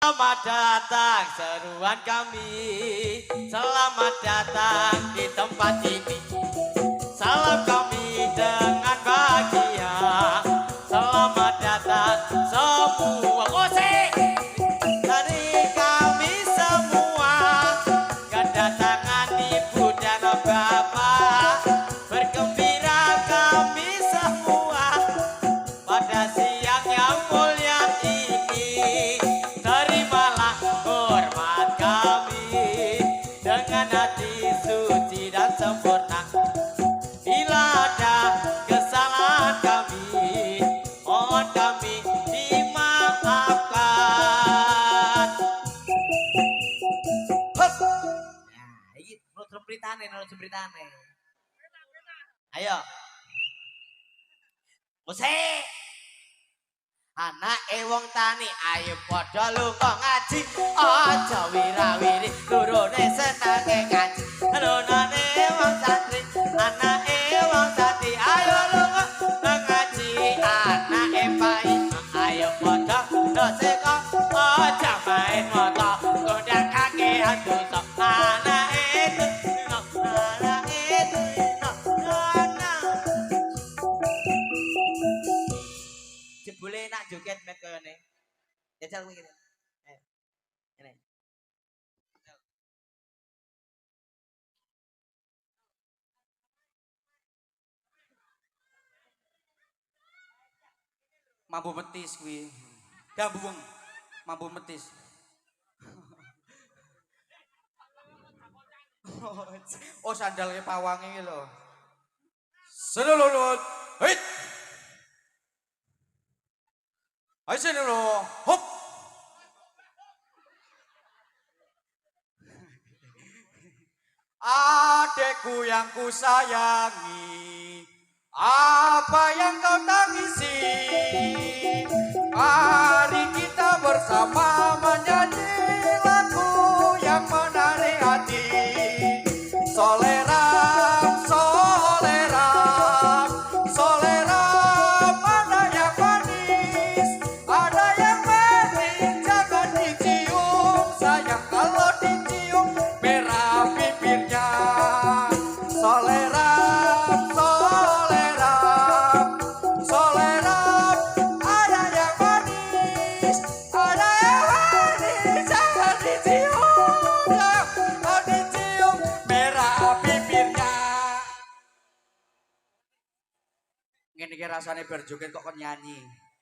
Selamat datang seruan kami. Selamat datang di tempat ini. Salam kami dengan bahagia. Selamat datang semua musik dari kami semua. Kedatangan ibu dan bapak, bergembira kami semua pada siang yang mulia ini. Terimalah hormat kami dengan hati suci dan sempurna. Bila ada kesalahan kami, mohon kami dimaafkan. Hup. Nah, ini menurut beritane. Ayo. Musik. Anak wong tani ayo padha lunga ngaji. Aja wirawiri turune senenge ngaji. Lunane wong santri, anake wong santri ayo lunga ngaji. Anake pai ayo padha doseka. Aja main moto gondang kaki dosa. Anake jebule nak joget mek kene. Jajal kuwi. Ayo. Ini. Mambu metis kuwi. Dambuweng. Mambu metis. Oh sandalnya pawange iki lho. Selulut. Hit. Ayo sini lo. Hop. Adekku yang ku sayangi, apa yang kau tangisi? Mari kita bersama menyanyi lagu yang menarik hati. Soleram, soleram, soleram, ada yang manis, ada yang manis, jangan dicium, sayang kalau dicium merah bibirnya. Soleram, soleram, soleram, ada yang manis, ada yang manis, jangan dicium, jangan dicium merah bibirnya. Ngene iki rasane berjoget kok nyanyi.